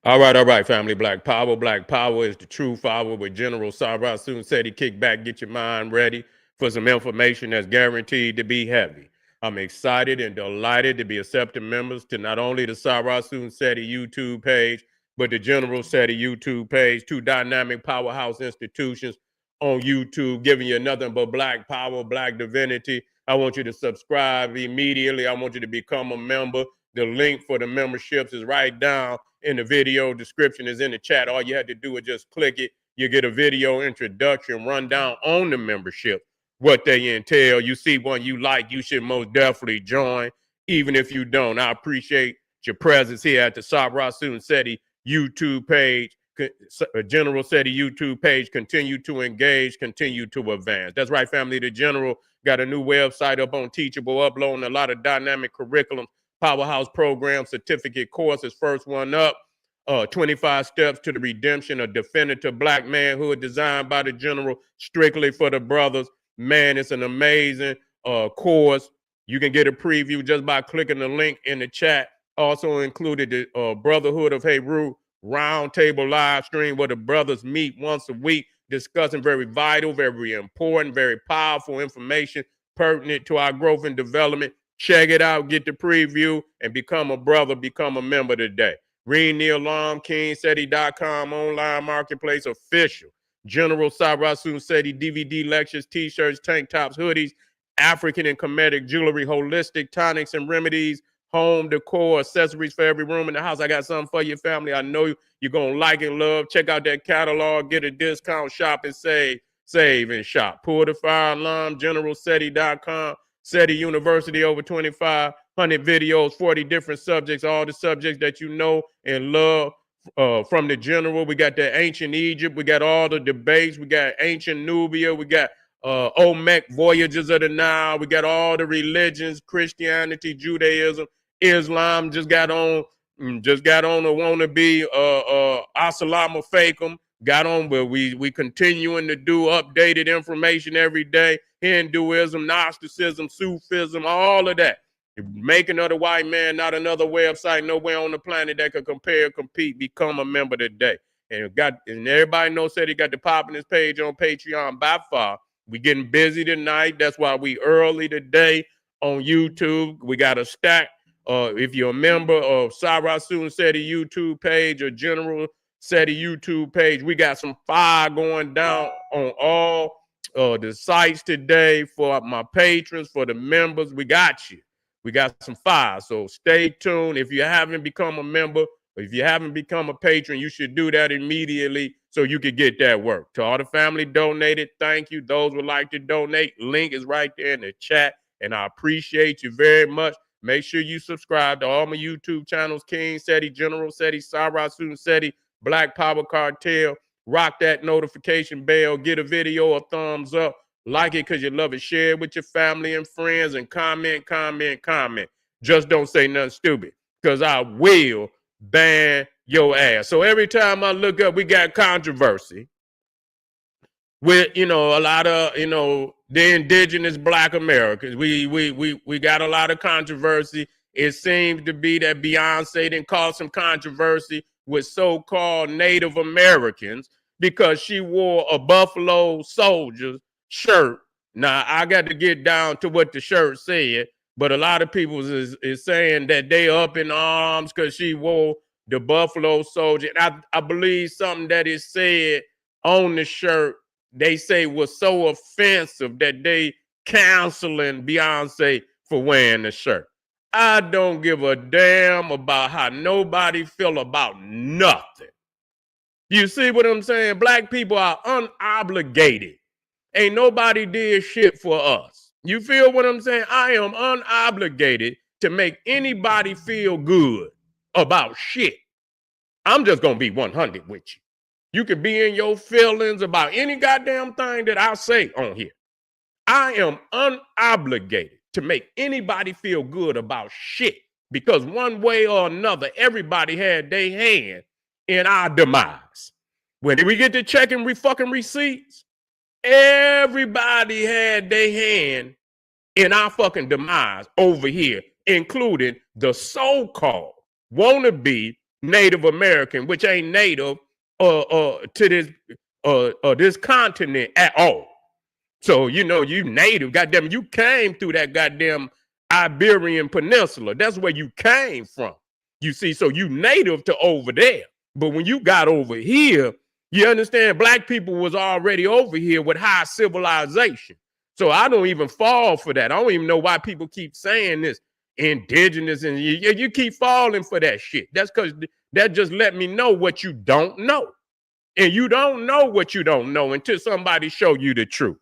All right, family. Black Power. Black Power is the true power with General Sarah Soon said he kick back, get your mind ready for some information that's guaranteed to be heavy. I'm excited and delighted to be accepting members to not only the Sarah Soon Seti YouTube page, but the General Seti YouTube page, two dynamic powerhouse institutions on YouTube, giving you nothing but black power, black divinity. I want you to subscribe immediately. I want you to become a member. The link for the memberships is right down in the video description, is in the chat. All you had to do is just click it. You get a video introduction rundown on the membership, what they entail. You see one you like, you should most definitely join, even if you don't. I appreciate your presence here at the Sabra Soon Seti YouTube page, General Seti YouTube page. Continue to engage, continue to advance. That's right, family. The General got a new website up on Teachable, uploading a lot of dynamic curriculum, powerhouse program, certificate courses. First one up, 25 Steps to the Redemption of Definitive Black Manhood, designed by the General, strictly for the brothers. Man, it's an amazing course. You can get a preview just by clicking the link in the chat. Also included the Brotherhood of Heru roundtable live stream where the brothers meet once a week, discussing very vital, very important, very powerful information pertinent to our growth and development. Check it out, get the preview, and become a brother, become a member today. Read the alarm, KingSeti.com, online marketplace official. General Sarasun Seti DVD lectures, t-shirts, tank tops, hoodies, African and Kemetic jewelry, holistic tonics and remedies, home decor, accessories for every room in the house. I got something for your family. I know you're going to like and love. Check out that catalog, get a discount, shop and save and shop. Pull the fire alarm, GeneralSeti.com. Seti University, over 2,500 videos, 40 different subjects, all the subjects that you know and love from the General. We got the ancient Egypt. We got all the debates. We got ancient Nubia. We got Olmec voyages of the Nile. We got all the religions, Christianity, Judaism, Islam. Just got on a wannabe Assalamu Fakum. Got on, but we continuing to do updated information every day. Hinduism, Gnosticism, Sufism, all of that. Making of the white man, not another website nowhere on the planet that could compare, compete. Become a member today. And everybody knows that he got the pop in his page on Patreon by far. We getting busy tonight. That's why we early today on YouTube. We got a stack. If you're a member of Sarah Soon Seti YouTube page or General Seti YouTube page, we got some fire going down on all the sites today for my patrons, for the members. We got you. We got some fire. So stay tuned. If you haven't become a member, or if you haven't become a patron, you should do that immediately so you can get that work. To all the family donated, thank you. Those would like to donate, link is right there in the chat. And I appreciate you very much. Make sure you subscribe to all my YouTube channels, King Seti, General Seti, Sarah Soon Seti, Black Power Cartel. Rock that notification bell. Get a video a thumbs up. Like it because you love it. Share it with your family and friends and comment. Just don't say nothing stupid because I will ban your ass. So every time I look up, we got controversy with, a lot of, the indigenous Black Americans. We got a lot of controversy. It seems to be that Beyonce didn't cause some controversy with so-called Native Americans because she wore a Buffalo Soldiers shirt. Now, I got to get down to what the shirt said, but a lot of people is saying that they up in arms because she wore the Buffalo Soldier. And I believe something that is said on the shirt, they say was so offensive that they canceling Beyonce for wearing the shirt. I don't give a damn about how nobody feel about nothing. You see what I'm saying? Black people are unobligated. Ain't nobody did shit for us. You feel what I'm saying? I am unobligated to make anybody feel good about shit. I'm just going to be 100 with you. You can be in your feelings about any goddamn thing that I say on here. I am unobligated to make anybody feel good about shit because one way or another, everybody had their hand in our demise. When we get to checking fucking receipts, everybody had their hand in our fucking demise over here, including the so-called wannabe Native American, which ain't native to this continent at all. So, you know, you native, goddamn, you came through that goddamn Iberian Peninsula. That's where you came from. You see, so you native to over there. But when you got over here, you understand, black people was already over here with high civilization. So I don't even fall for that. I don't even know why people keep saying this indigenous, and you keep falling for that shit. That's because that just let me know what you don't know. And you don't know what you don't know until somebody show you the truth.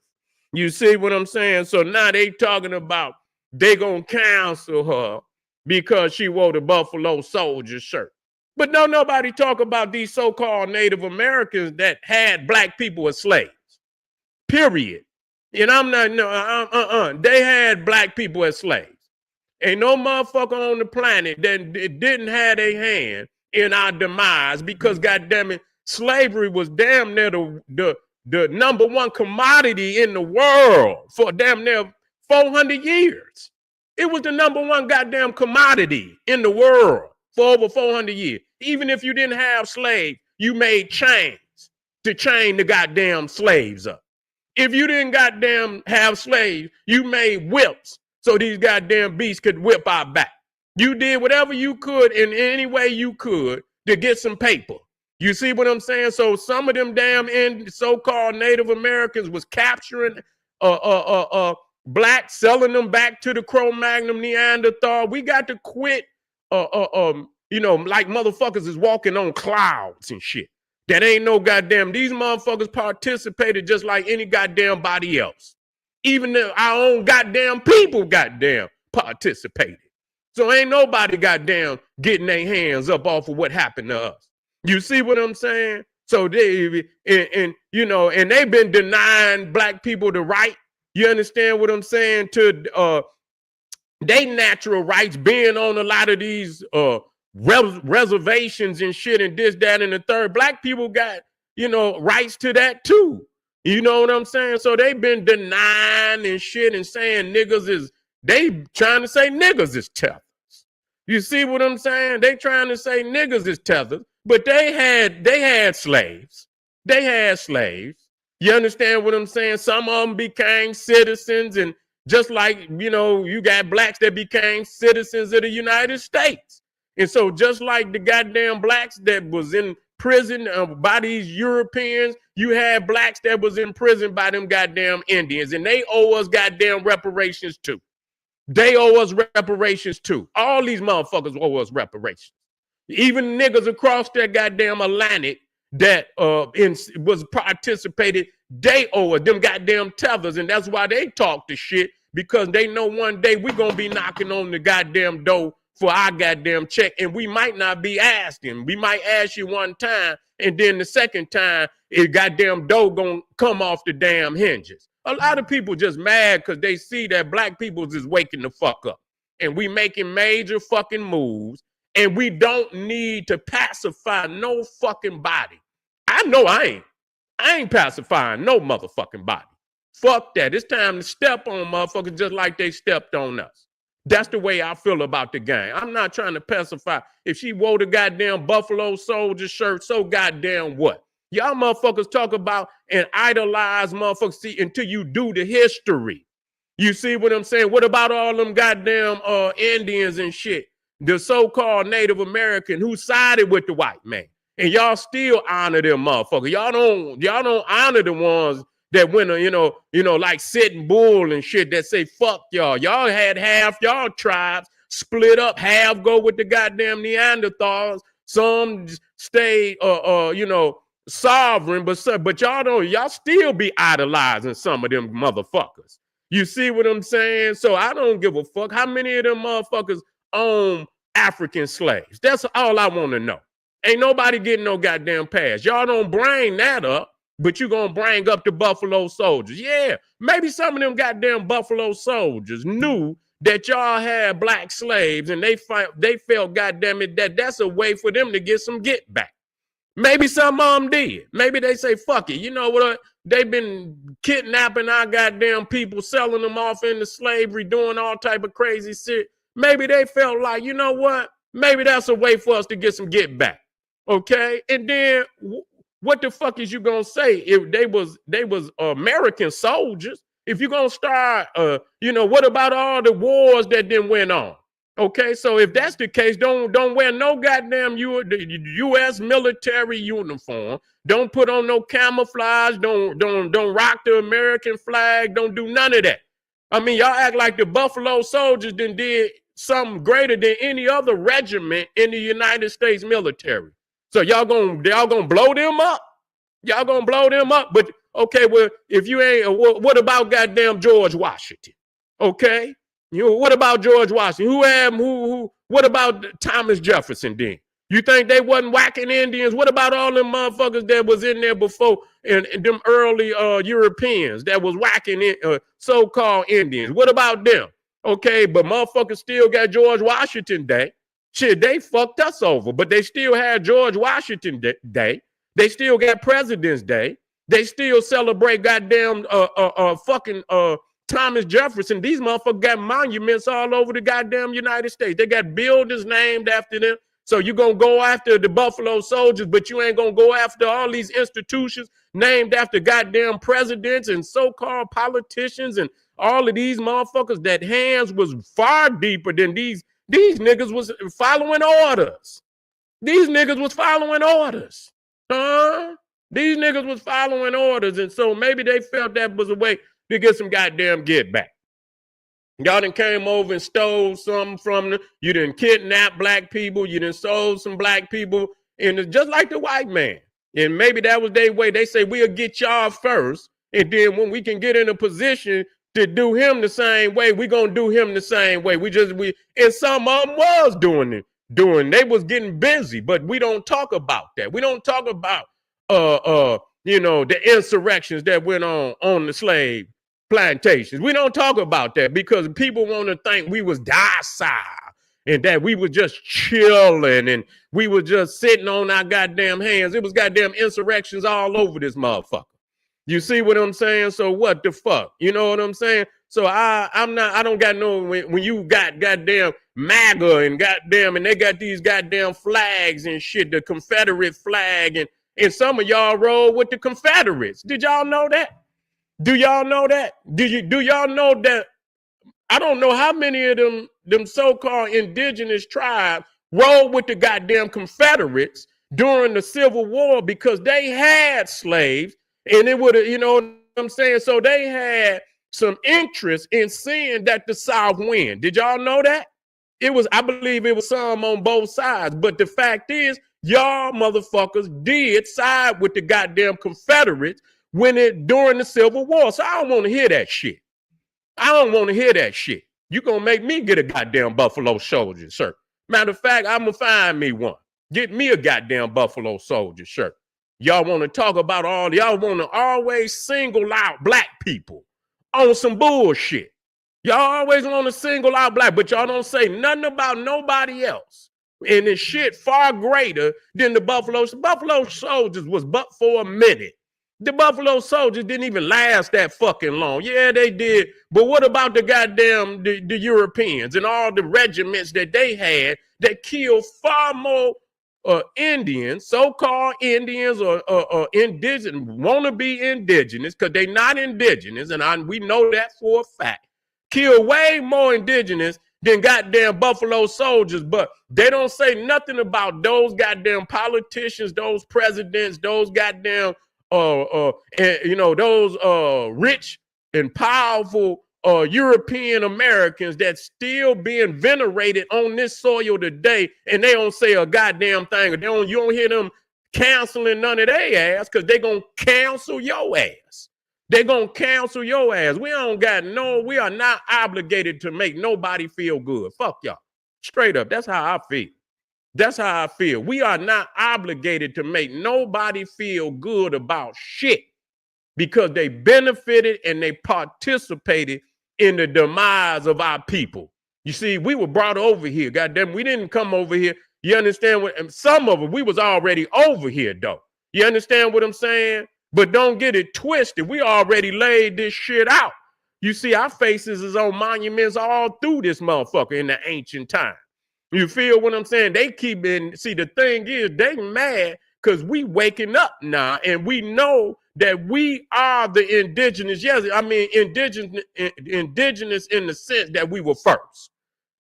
You see what I'm saying? So now they talking about they gonna cancel her because she wore the Buffalo Soldier shirt. But don't nobody talk about these so-called Native Americans that had black people as slaves. Period. And I'm not, no, they had black people as slaves. Ain't no motherfucker on the planet that didn't have a hand in our demise because, goddamn it, slavery was damn near the number one commodity in the world for damn near 400 years. It was the number one goddamn commodity in the world for over 400 years. Even if you didn't have slaves, you made chains to chain the goddamn slaves up. If you didn't goddamn have slaves, you made whips so these goddamn beasts could whip our back. You did whatever you could in any way you could to get some paper. You see what I'm saying? So some of them damn so-called Native Americans was capturing blacks, selling them back to the Cro-Magnon Neanderthal. We got to quit, you know, like motherfuckers is walking on clouds and shit. That ain't no goddamn, these motherfuckers participated just like any goddamn body else. Even our own goddamn people goddamn participated. So ain't nobody goddamn getting their hands up off of what happened to us. You see what I'm saying? So they, and you know, and they've been denying black people the right, you understand what I'm saying, to they natural rights, being on a lot of these reservations and shit and this, that, and the third. Black people got, you know, rights to that too. You know what I'm saying? So they've been denying and shit and saying niggas is, they trying to say niggas is tethers. You see what I'm saying? They trying to say niggas is tethers, but they had slaves. They had slaves. You understand what I'm saying? Some of them became citizens, and just like, you know, you got blacks that became citizens of the United States. And so just like the goddamn blacks that was in prison by these Europeans, you had blacks that was in prison by them goddamn Indians, and they owe us goddamn reparations too. They owe us reparations too. All these motherfuckers owe us reparations. Even niggas across that goddamn Atlantic that was participated, they owe us them goddamn tethers, and that's why they talk the shit, because they know one day we gonna be knocking on the goddamn door for our goddamn check, and we might not be asking. We might ask you one time, and then the second time, it goddamn door gonna come off the damn hinges. A lot of people just mad because they see that black people is waking the fuck up, and we making major fucking moves, and we don't need to pacify no fucking body. I know I ain't pacifying no motherfucking body. Fuck that. It's time to step on motherfuckers just like they stepped on us. That's the way I feel about the game. I'm not trying to pacify. If she wore the goddamn Buffalo Soldier shirt, so goddamn what? Y'all motherfuckers talk about and idolize motherfuckers, see, until you do the history. You see what I'm saying? What about all them goddamn Indians and shit? The so-called Native American who sided with the white man. And y'all still honor them motherfuckers. Y'all don't honor the ones that went, you know, like Sitting Bull and shit that say, fuck y'all. Y'all had half y'all tribes split up, half go with the goddamn Neanderthals. Some stay, you know, sovereign, but y'all still be idolizing some of them motherfuckers. You see what I'm saying? So I don't give a fuck how many of them motherfuckers own African slaves. That's all I want to know. Ain't nobody getting no goddamn pass. Y'all don't bring that up. But you gonna bring up the Buffalo Soldiers. Yeah, maybe some of them goddamn Buffalo Soldiers knew that y'all had black slaves, and they felt, goddamn it, that's a way for them to get some get back. Maybe some of them did. Maybe they say, fuck it. You know what? They've been kidnapping our goddamn people, selling them off into slavery, doing all type of crazy shit. Maybe they felt like, you know what? Maybe that's a way for us to get some get back. Okay. And then what the fuck is you gonna say if they was American soldiers? If you're gonna start what about all the wars that then went on? Okay, so if that's the case, don't wear no goddamn U.S. military uniform. Don't put on no camouflage. Don't rock the American flag. Don't do none of that. I mean, y'all act like the Buffalo Soldiers then did something greater than any other regiment in the United States military. So y'all gonna blow them up? Y'all gonna blow them up? But okay, well, if you ain't, what about goddamn George Washington? Okay. What about George Washington? What about Thomas Jefferson then? You think they wasn't whacking Indians? What about all them motherfuckers that was in there before and them early Europeans that was whacking so-called Indians? What about them? Okay, but motherfuckers still got George Washington Day. Shit, they fucked us over, but they still had George Washington Day. They still got President's Day. They still celebrate goddamn fucking Thomas Jefferson. These motherfuckers got monuments all over the goddamn United States. They got buildings named after them. So you're going to go after the Buffalo Soldiers, but you ain't going to go after all these institutions named after goddamn presidents and so-called politicians and all of these motherfuckers that hands was far deeper than these niggas was following orders. These niggas was following orders. These niggas was following orders. And so maybe they felt that was a way to get some goddamn get back. Y'all done came over and stole something from them. You done kidnapped black people. You done sold some black people. And it's just like the white man. And maybe that was their way. They say, we'll get y'all first. And then when we can get in a position to do him the same way, we going to do him the same way. And some of them was doing it. They was getting busy, but we don't talk about that. We don't talk about, the insurrections that went on the slave plantations. We don't talk about that because people want to think we was docile and that we were just chilling and we were just sitting on our goddamn hands. It was goddamn insurrections all over this motherfucker. You see what I'm saying? So what the fuck? You know what I'm saying? So I don't got no, when you got goddamn MAGA and goddamn, and they got these goddamn flags and shit, the Confederate flag, and some of y'all roll with the Confederates. Did y'all know that? Do y'all know that? Do y'all know that? I don't know how many of them so-called indigenous tribes rolled with the goddamn Confederates during the Civil War because they had slaves and it would have, you know what I'm saying? So they had some interest in seeing that the South win. Did y'all know that? I believe it was some on both sides. But the fact is, y'all motherfuckers did side with the goddamn Confederates during the Civil War. So I don't want to hear that shit. I don't want to hear that shit. You gonna make me get a goddamn Buffalo Soldier shirt. Matter of fact, I'm gonna find me one. Get me a goddamn Buffalo Soldier shirt. Y'all want to talk about y'all want to always single out black people on some bullshit. Y'all always want to single out black, but y'all don't say nothing about nobody else. And this shit far greater than the Buffalo Soldiers was but for a minute. The Buffalo Soldiers didn't even last that fucking long. Yeah, they did. But what about the goddamn the Europeans and all the regiments that they had that killed far more Indians, so-called Indians or indigenous, want to be indigenous because they're not indigenous, and we know that for a fact. Kill way more indigenous than goddamn Buffalo Soldiers, but they don't say nothing about those goddamn politicians, those presidents, those goddamn those rich and powerful European Americans that's still being venerated on this soil today, and they don't say a goddamn thing. You don't hear them canceling none of their ass because they gonna cancel your ass. They gonna cancel your ass. We are not obligated to make nobody feel good. Fuck y'all. Straight up. That's how I feel. That's how I feel. We are not obligated to make nobody feel good about shit because they benefited and they participated in the demise of our people. You see, we were brought over here. Goddamn, we didn't come over here. You understand what? And some of it, we was already over here, though. You understand what I'm saying? But don't get it twisted. We already laid this shit out. You see, our faces is on monuments all through this motherfucker in the ancient time. You feel what I'm saying? They keep in, see, the thing is, they mad because we waking up now and we know that we are the indigenous. Yes, I mean, indigenous in the sense that we were first.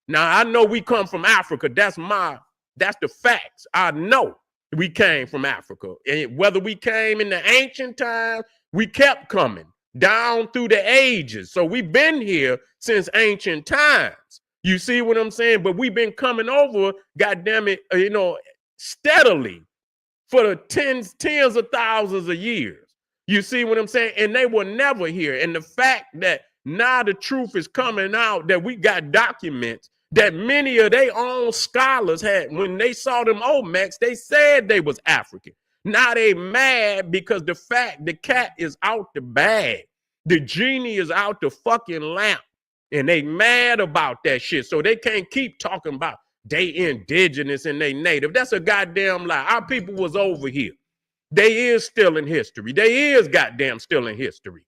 Now, I know we come from Africa. That's the facts. I know we came from Africa. And whether we came in the ancient times, we kept coming down through the ages. So we've been here since ancient times. You see what I'm saying? But we've been coming over, goddamn it, steadily for the tens of thousands of years. You see what I'm saying? And they were never here. And the fact that now the truth is coming out, that we got documents that many of their own scholars had, when they saw them Olmecs, they said they was African. Now they mad because the cat is out the bag. The genie is out the fucking lamp. And they mad about that shit. So they can't keep talking about they indigenous and they native. That's a goddamn lie. Our people was over here. They is still in history. They is goddamn still in history.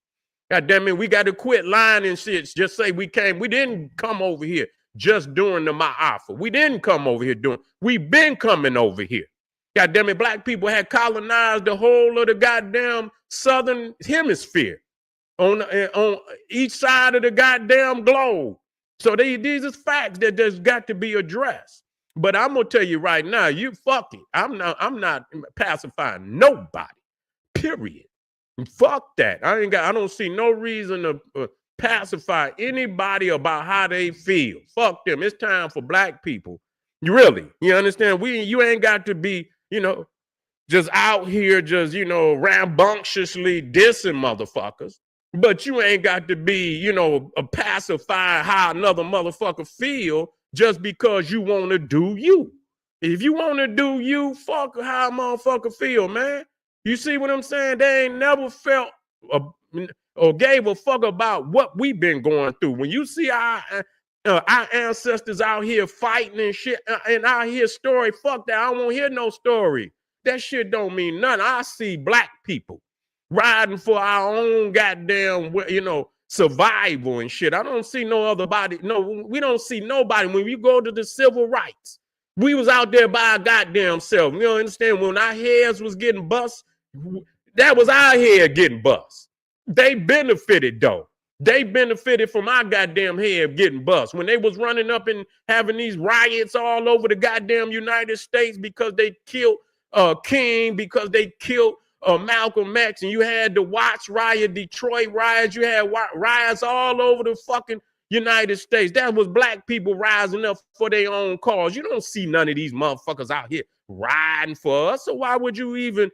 Goddamn it, we got to quit lying and shit. Just say we came. We didn't come over here just during the Ma'afa. We didn't come over here we've been coming over here. Goddamn it, black people had colonized the whole of the goddamn southern hemisphere. On each side of the goddamn globe. So these are facts that there's got to be addressed. But I'm gonna tell you right now, you fuck it. I'm not pacifying nobody. Period. Fuck that. I don't see no reason to pacify anybody about how they feel. Fuck them. It's time for black people. You understand? You ain't got to be, just out here just, rambunctiously dissing motherfuckers. But you ain't got to be, a pacify how another motherfucker feel just because you want to do you. If you want to do you, fuck how a motherfucker feel, man. You see what I'm saying? They ain't never felt or gave a fuck about what we've been going through. When you see our ancestors out here fighting and shit, and I hear story, fuck that. I don't want to hear no story. That shit don't mean nothing. I see black people riding for our own goddamn, survival and shit. I don't see no other body. No, we don't see nobody. When you go to the civil rights, we was out there by our goddamn self. You don't understand? When our heads was getting bust, that was our head getting bust. They benefited, though. They benefited from our goddamn head getting bust. When they was running up and having these riots all over the goddamn United States because they killed King, because they killed Malcolm X, and you had the Watts riot, Detroit riots, you had riots all over the fucking United States. That was black people rising up for their own cause. You don't see none of these motherfuckers out here riding for us. So why would you even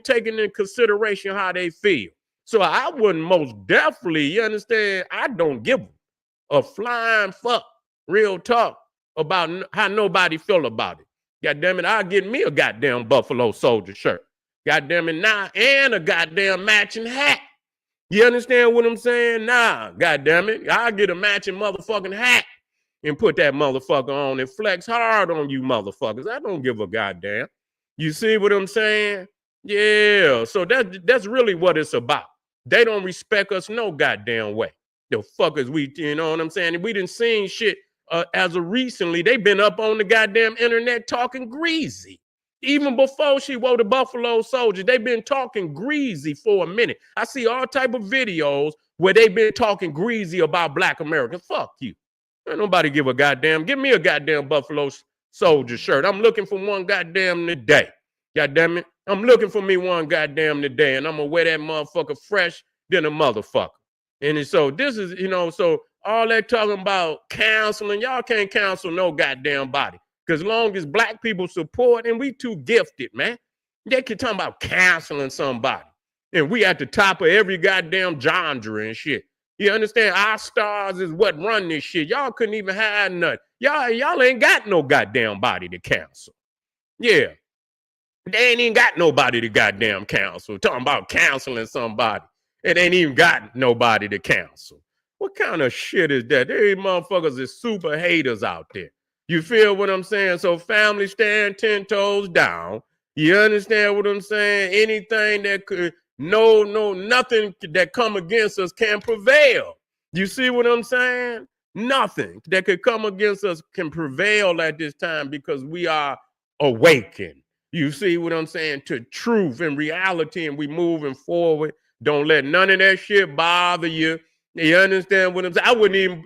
take into consideration how they feel? So I wouldn't most definitely, you understand, I don't give a flying fuck, real talk, about how nobody feel about it. God damn it, I'll get me a goddamn Buffalo Soldier shirt. Goddamn it, now, and a goddamn matching hat. You understand what I'm saying? Nah, goddamn it, I'll get a matching motherfucking hat and put that motherfucker on and flex hard on you motherfuckers. I don't give a goddamn. You see what I'm saying? Yeah, so that's really what it's about. They don't respect us no goddamn way. The fuckers you know what I'm saying? We didn't see shit as of recently. They've been up on the goddamn internet talking greasy. Even before she wore the Buffalo Soldier, they've been talking greasy for a minute. I see all type of videos where they've been talking greasy about black Americans. Fuck you. Ain't nobody give a goddamn. Give me a goddamn Buffalo Soldier shirt. I'm looking for one goddamn today. Goddamn it. I'm looking for me one goddamn today, and I'm going to wear that motherfucker fresh than a motherfucker. And so this is, so all that talking about counseling, y'all can't counsel no goddamn body. Because as long as black people support, and we too gifted, man. They can talk about canceling somebody. And we at the top of every goddamn genre and shit. You understand? Our stars is what run this shit. Y'all couldn't even hide nothing. Y'all ain't got no goddamn body to cancel. Yeah. They ain't even got nobody to goddamn cancel. Talking about canceling somebody. It ain't even got nobody to cancel. What kind of shit is that? These motherfuckers is super haters out there. You feel what I'm saying? So family stand 10 toes down. You understand what I'm saying? Anything that could, nothing that come against us can prevail. You see what I'm saying? nothing that could come against us can prevail at this time because we are awakened. You see what I'm saying? To truth and reality, and we moving forward. Don't let none of that shit bother you. You understand what I'm saying? I wouldn't even,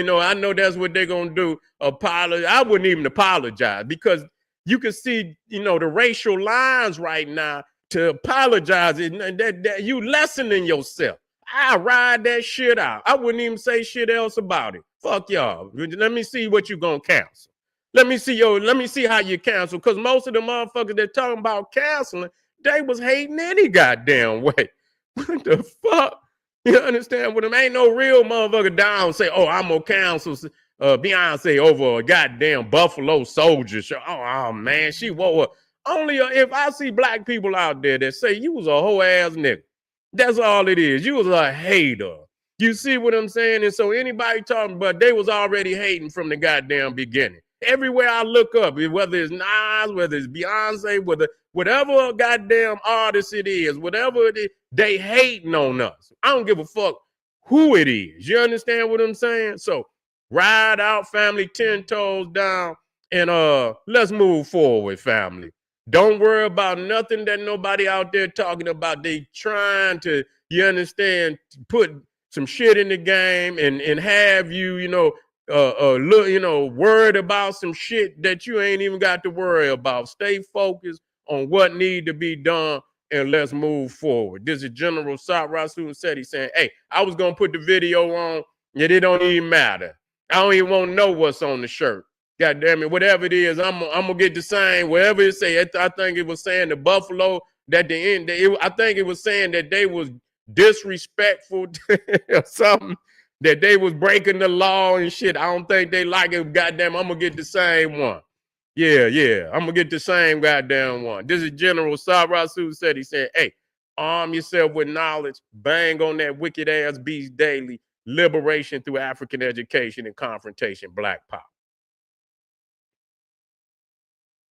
I know that's what they're gonna do. Apologize. I wouldn't even apologize because you can see, the racial lines right now to apologize. That you lessening yourself. I ride that shit out. I wouldn't even say shit else about it. Fuck y'all. Let me see what you gonna cancel. Let me see how you cancel. Because most of the motherfuckers that talking about canceling, they was hating any goddamn way. What the fuck? You understand what I mean? Ain't no real motherfucker down say, oh, I'm gonna cancel Beyonce over a goddamn Buffalo Soldier show. Oh man, she wore only if I see black people out there that say you was a whole ass nigga. That's all it is. You was a hater. You see what I'm saying? And so anybody talking about, they was already hating from the goddamn beginning. Everywhere I look up, whether it's Nas, whether it's Beyonce, whatever goddamn artist it is, whatever it is, they hating on us. I don't give a fuck who it is. You understand what I'm saying? So ride out, family, 10 toes down, and let's move forward, family. Don't worry about nothing that nobody out there talking about. They trying to, you understand, put some shit in the game and have you, worried about some shit that you ain't even got to worry about. Stay focused on what need to be done and let's move forward. This is General Rasul said, he's saying, hey, I was going to put the video on, yet it don't even matter. I don't even want to know what's on the shirt. God damn it, whatever it is, I'm gonna get the same. Whatever it say, I think it was saying the Buffalo that the end. I think it was saying that they was disrespectful or something. That they was breaking the law and shit. I don't think they like it. Goddamn, I'm gonna get the same one. Yeah, I'm gonna get the same goddamn one. This is General Rasul said. He said, "Hey, arm yourself with knowledge. Bang on that wicked ass beast daily. Liberation through African education and confrontation. Black power."